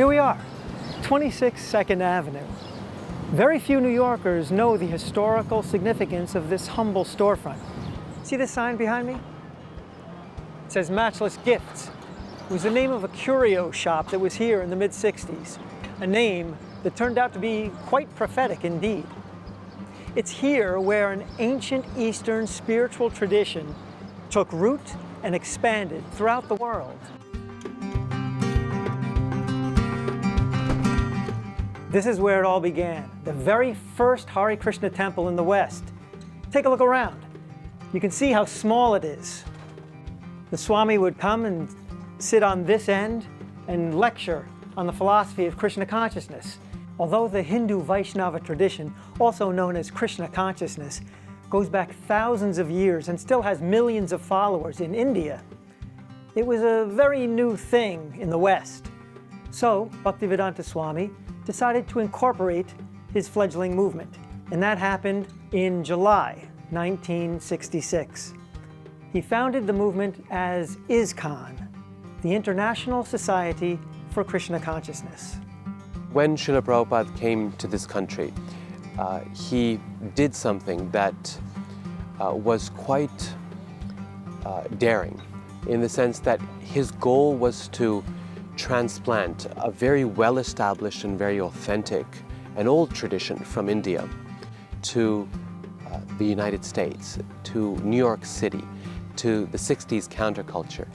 Here we are, 26 2nd Avenue. Very few New Yorkers know the historical significance of this humble storefront. See this sign behind me? It says Matchless Gifts. It was the name of a curio shop that was here in the mid-60s, a name that turned out to be quite prophetic indeed. It's here where an ancient Eastern spiritual tradition took root and expanded throughout the world. This is where it all began, the very first Hare Krishna temple in the West. Take a look around. You can see how small it is. The Swami would come and sit on this end and lecture on the philosophy of Krishna consciousness. Although the Hindu Vaishnava tradition, also known as Krishna consciousness, goes back thousands of years and still has millions of followers in India, it was a very new thing in the West. So Bhaktivedanta Swami decided to incorporate his fledgling movement, and that happened in July 1966. He founded the movement as ISKCON, the International Society for Krishna Consciousness. When Srila Prabhupada came to this country, he did something that was quite daring, in the sense that his goal was to transplant a very well-established and very authentic and old tradition from India to the United States, to New York City, to the 60s counterculture.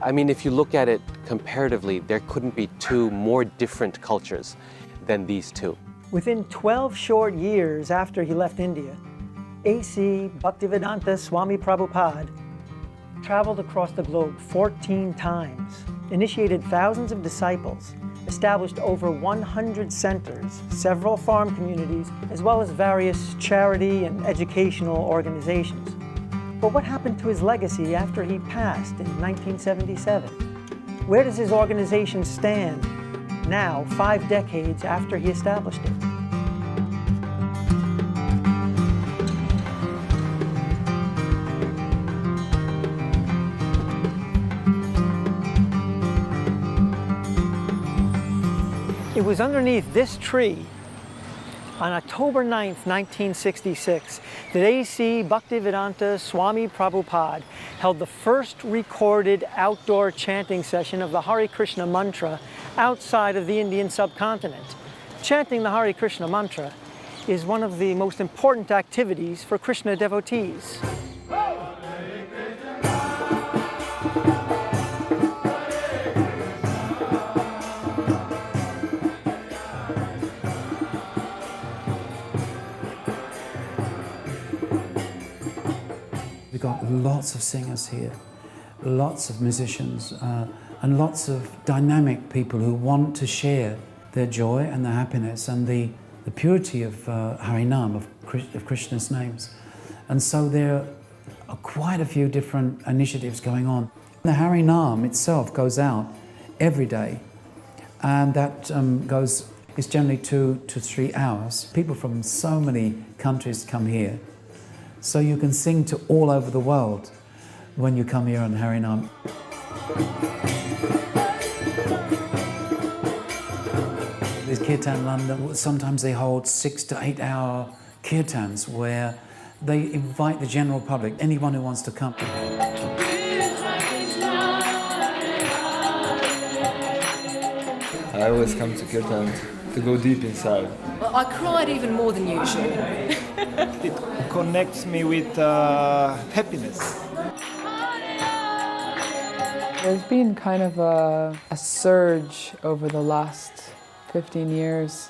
I mean, if you look at it comparatively, there couldn't be two more different cultures than these two. Within 12 short years after he left India, A.C. Bhaktivedanta Swami Prabhupada traveled across the globe 14 times, initiated thousands of disciples, established over 100 centers, several farm communities, as well as various charity and educational organizations. But what happened to his legacy after he passed in 1977? Where does his organization stand now, 5 decades after he established it? It was underneath this tree on October 9th, 1966, that A.C. Bhaktivedanta Swami Prabhupada held the first recorded outdoor chanting session of the Hare Krishna mantra outside of the Indian subcontinent. Chanting the Hare Krishna mantra is one of the most important activities for Krishna devotees. We've got lots of singers here, lots of musicians, and lots of dynamic people who want to share their joy and their happiness and the purity of Harinam, of Krishna's names. And so there are quite a few different initiatives going on. The Harinam itself goes out every day, and that is generally 2 to 3 hours. People from so many countries come here. So you can sing to all over the world when you come here on Harinam. There's Kirtan London. Sometimes they hold 6 to 8 hour kirtans where they invite the general public, anyone who wants to come. I always come to kirtan to go deep inside. Well, I cried even more than usual. It connects me with happiness. There's been kind of a surge over the last 15 years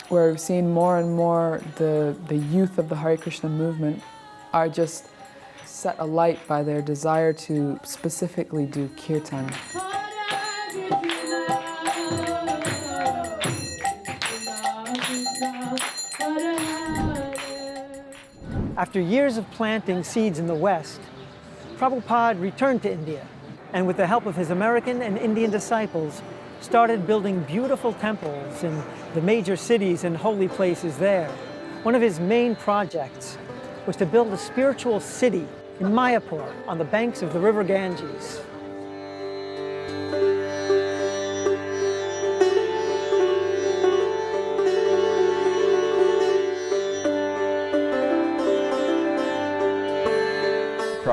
where we've seen more and more the youth of the Hare Krishna movement are just set alight by their desire to specifically do kirtan. After years of planting seeds in the West, Prabhupada returned to India, and with the help of his American and Indian disciples, started building beautiful temples in the major cities and holy places there. One of his main projects was to build a spiritual city in Mayapur on the banks of the river Ganges.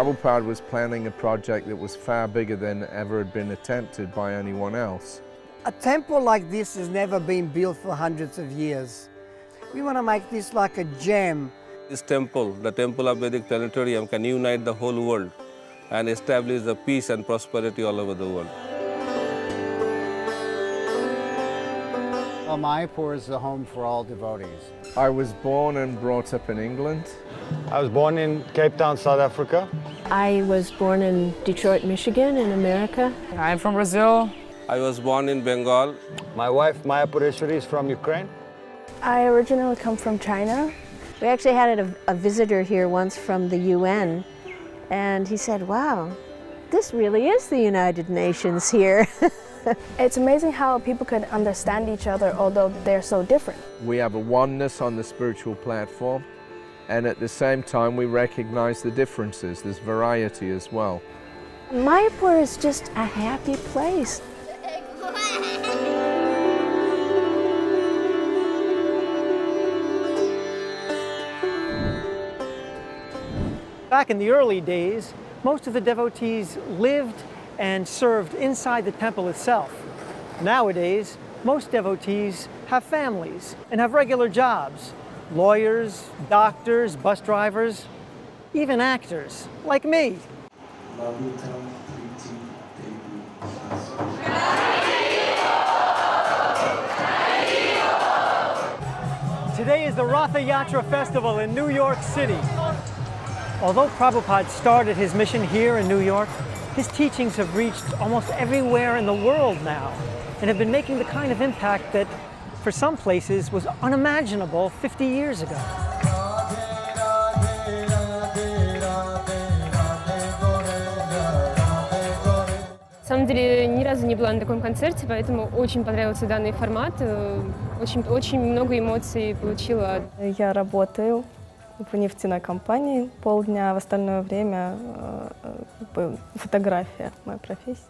Prabhupada was planning a project that was far bigger than ever had been attempted by anyone else. A temple like this has never been built for hundreds of years. We want to make this like a gem. This temple, the Temple of Vedic Planetarium, can unite the whole world and establish the peace and prosperity all over the world. Well, Mayapur is the home for all devotees. I was born and brought up in England. I was born in Cape Town, South Africa. I was born in Detroit, Michigan, in America. I'm from Brazil. I was born in Bengal. My wife, Maya Pureshwari, is from Ukraine. I originally come from China. We actually had a visitor here once from the UN, and he said, wow, this really is the United Nations here. It's amazing how people can understand each other, although they're so different. We have a oneness on the spiritual platform, and at the same time we recognize the differences. There's variety as well. Mayapur is just a happy place. Back in the early days, most of the devotees lived and served inside the temple itself. Nowadays, most devotees have families and have regular jobs. Lawyers, doctors, bus drivers, even actors, like me. Today is the Ratha Yatra Festival in New York City. Although Prabhupada started his mission here in New York, his teachings have reached almost everywhere in the world now and have been making the kind of impact that, for some places, was unimaginable 50 years ago. На самом деле, ни разу не была на таком концерте, поэтому очень понравился данный формат. Очень много эмоций получила. Я работаю в нефтяной компании полдня, а в остальное время фотография, моя профессия.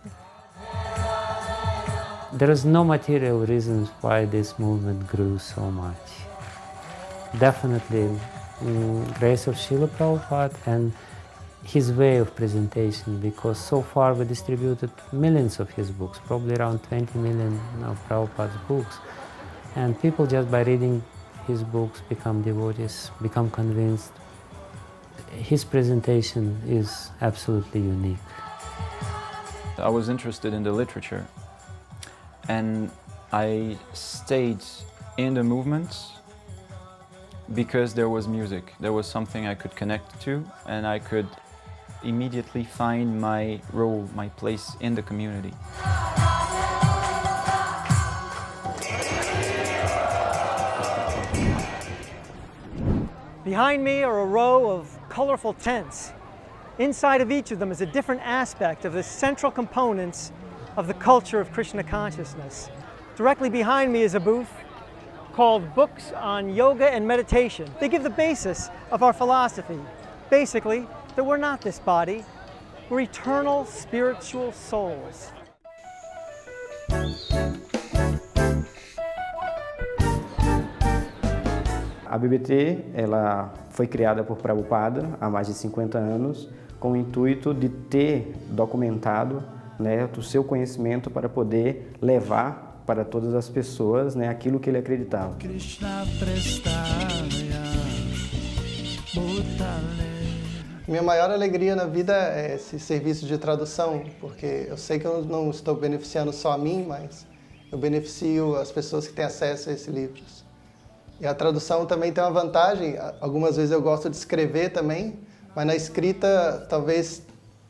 There is no material reasons why this movement grew so much. Definitely, grace of Srila Prabhupada and his way of presentation, because so far we distributed millions of his books, probably around 20 million of Prabhupada's books, and people just by reading his books become devotees, become convinced. His presentation is absolutely unique. I was interested in the literature, and I stayed in the movement because there was music. There was something I could connect to, and I could immediately find my role, my place in the community. Behind me are a row of colorful tents. Inside of each of them is a different aspect of the central components of the culture of Krishna consciousness. Directly behind me is a booth called Books on Yoga and Meditation. They give the basis of our philosophy. Basically, that we're not this body, we're eternal spiritual souls. A BBT ela foi criada por Prabhupada há mais de 50 anos com o intuito de ter documentado, né, o seu conhecimento para poder levar para todas as pessoas, né, aquilo que ele acreditava. Minha maior alegria na vida é esse serviço de tradução, porque eu sei que eu não estou beneficiando só a mim, mas eu beneficio as pessoas que têm acesso a esses livros. E a tradução também tem uma vantagem, algumas vezes eu gosto de escrever também, mas na escrita talvez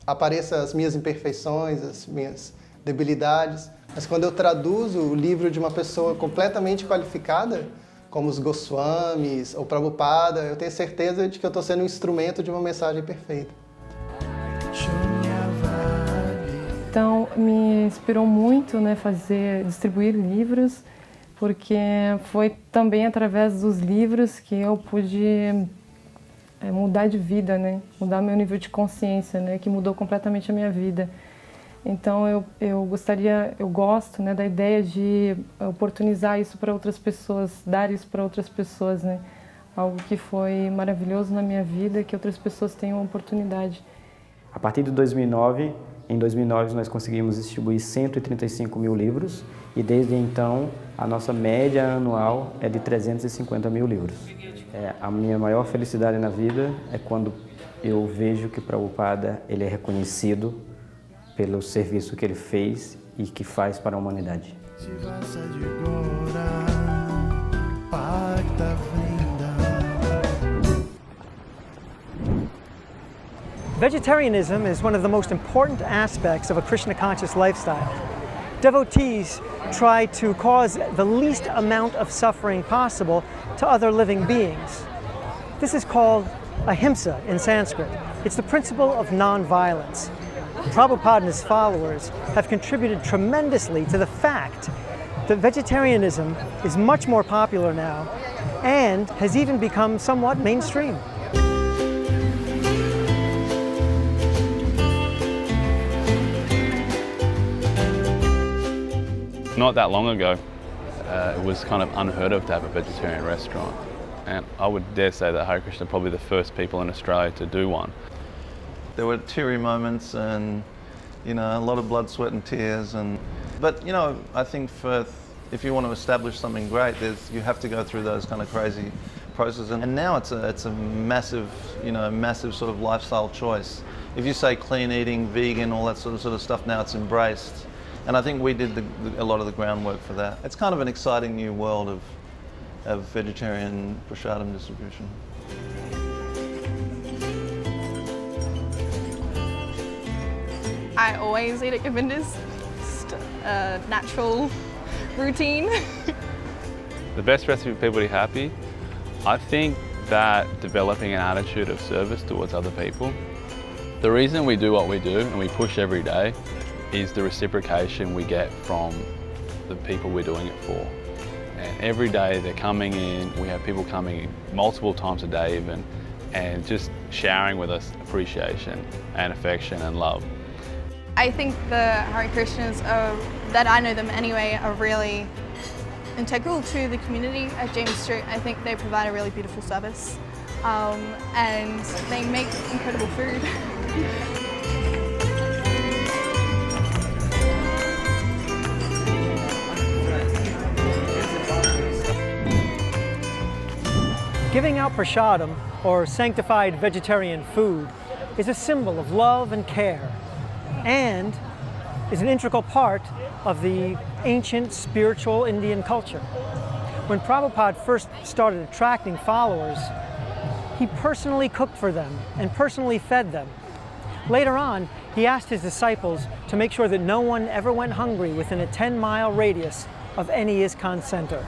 apareçam as minhas imperfeições, as minhas debilidades, mas quando eu traduzo o livro de uma pessoa completamente qualificada, como os Goswamis ou Prabhupada, eu tenho certeza de que eu estou sendo um instrumento de uma mensagem perfeita. Então, me inspirou muito, né, distribuir livros, porque foi também através dos livros que eu pude mudar de vida, né, mudar meu nível de consciência, né, que mudou completamente a minha vida. Então eu gosto, né, da ideia de oportunizar isso para outras pessoas, dar isso para outras pessoas, né? Algo que foi maravilhoso na minha vida, que outras pessoas tenham a oportunidade. A partir de 2009, em 2009 nós conseguimos distribuir 135 mil livros e desde então a nossa média anual é de 350 mil livros. A minha maior felicidade na vida é quando eu vejo que Prabhupada ele é reconhecido pelo serviço que ele fez e que faz para a humanidade. Vegetarianism is one of the most important aspects of a Krishna-conscious lifestyle. Devotees try to cause the least amount of suffering possible to other living beings. This is called ahimsa in Sanskrit. It's the principle of non-violence. Prabhupada and his followers have contributed tremendously to the fact that vegetarianism is much more popular now and has even become somewhat mainstream. Not that long ago, it was kind of unheard of to have a vegetarian restaurant. And I would dare say that Hare Krishna are probably the first people in Australia to do one. There were teary moments and, you know, a lot of blood, sweat and tears. But, you know, I think if you want to establish something great, you have to go through those kind of crazy processes. And now it's a massive, you know, massive sort of lifestyle choice. If you say clean eating, vegan, all that sort of stuff, now it's embraced. And I think we did a lot of the groundwork for that. It's kind of an exciting new world of vegetarian prasadam distribution. I always eat at Govinda's, just a natural routine. The best recipe for people to be happy, I think that developing an attitude of service towards other people. The reason we do what we do and we push every day is the reciprocation we get from the people we're doing it for. And every day they're coming in, we have people coming in multiple times a day even, and just showering with us appreciation and affection and love. I think the Hare Krishnas, that I know them anyway, are really integral to the community at James Street. I think they provide a really beautiful service and they make incredible food. Giving out prasadam, or sanctified vegetarian food, is a symbol of love and care, and is an integral part of the ancient spiritual Indian culture. When Prabhupada first started attracting followers, he personally cooked for them and personally fed them. Later on, he asked his disciples to make sure that no one ever went hungry within a 10-mile radius of any ISKCON center.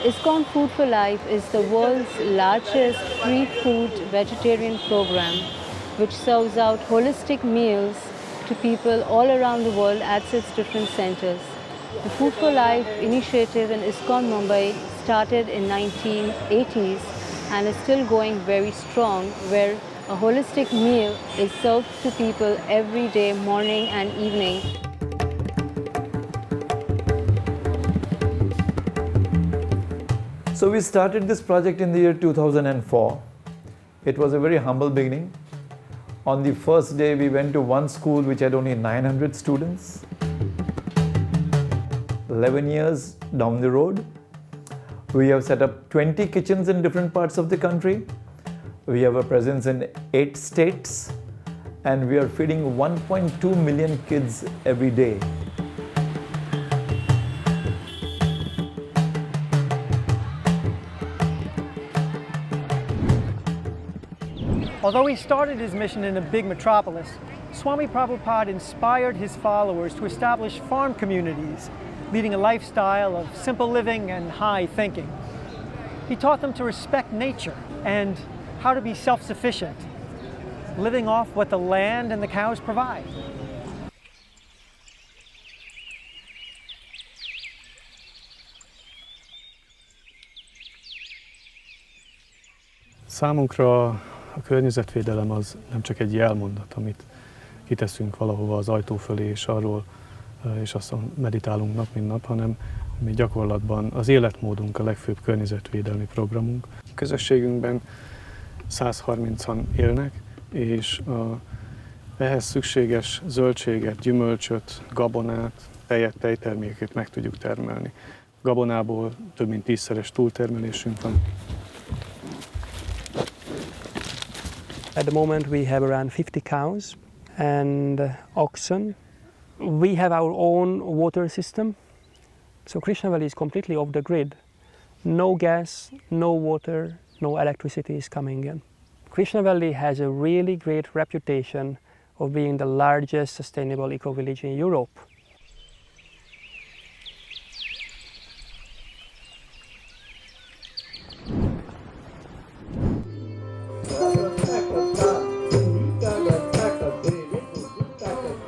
ISKCON Food for Life is the world's largest free food vegetarian program which serves out holistic meals to people all around the world at its different centers. The Food for Life initiative in ISKCON Mumbai started in 1980s and is still going very strong, where a holistic meal is served to people every day, morning and evening. So we started this project in the year 2004. It was a very humble beginning. On the first day, we went to one school which had only 900 students. 11 years down the road, we have set up 20 kitchens in different parts of the country. We have a presence in 8 states, and we are feeding 1.2 million kids every day. Although he started his mission in a big metropolis, Swami Prabhupada inspired his followers to establish farm communities, leading a lifestyle of simple living and high thinking. He taught them to respect nature and how to be self-sufficient, living off what the land and the cows provide. Számunkra a környezetvédelem az nem csak egy jelmondat, amit kiteszünk valahova az ajtó fölé, és aztán meditálunk nap, mint nap, hanem mi gyakorlatban az életmódunk a legfőbb környezetvédelmi programunk. közösségünkben 130-an élnek, és ehhez szükséges zöldséget, gyümölcsöt, gabonát, tejet, tejterméket meg tudjuk termelni. Gabonából több mint 10-szeres túltermelésünk van. At the moment we have around 50 cows and oxen. We have our own water system. So Krishna Valley is completely off the grid. No gas, no water, no electricity is coming in. Krishna Valley has a really great reputation of being the largest sustainable eco-village in Europe.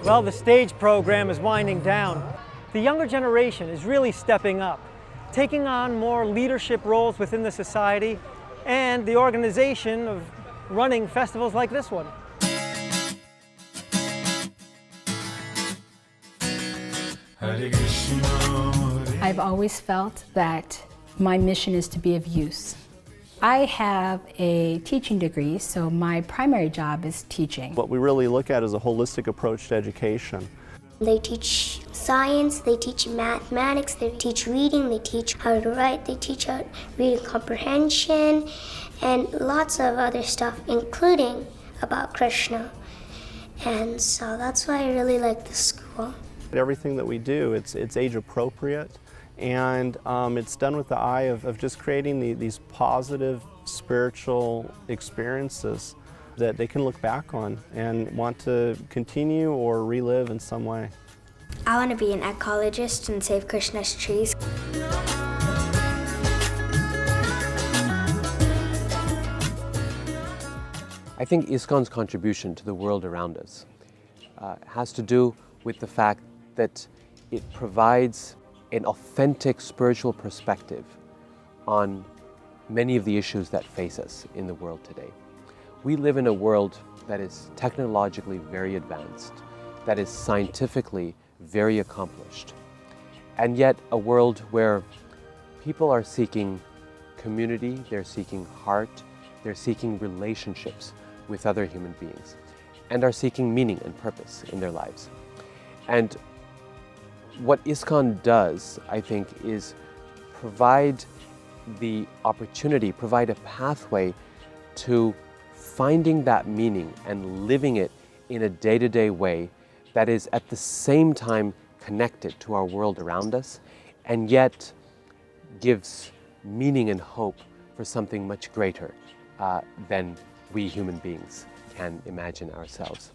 Well, the stage program is winding down. The younger generation is really stepping up, taking on more leadership roles within the society and the organization of running festivals like this one. Hare Krishna. I've always felt that my mission is to be of use. I have a teaching degree, so my primary job is teaching. What we really look at is a holistic approach to education. They teach science, they teach mathematics, they teach reading, they teach how to write, they teach how reading comprehension, and lots of other stuff, including about Krishna. And so that's why I really like this school. Everything that we do, it's age appropriate, and it's done with the eye of just creating these positive spiritual experiences that they can look back on and want to continue or relive in some way. I want to be an ecologist and save Krishna's trees. I think ISKCON's contribution to the world around us has to do with the fact that it provides an authentic spiritual perspective on many of the issues that face us in the world today. We live in a world that is technologically very advanced, that is scientifically very accomplished, and yet a world where people are seeking community, they're seeking heart, they're seeking relationships with other human beings, and are seeking meaning and purpose in their lives. And what ISKCON does, I think, is provide the opportunity, provide a pathway to finding that meaning and living it in a day-to-day way that is at the same time connected to our world around us and yet gives meaning and hope for something much greater than we human beings can imagine ourselves.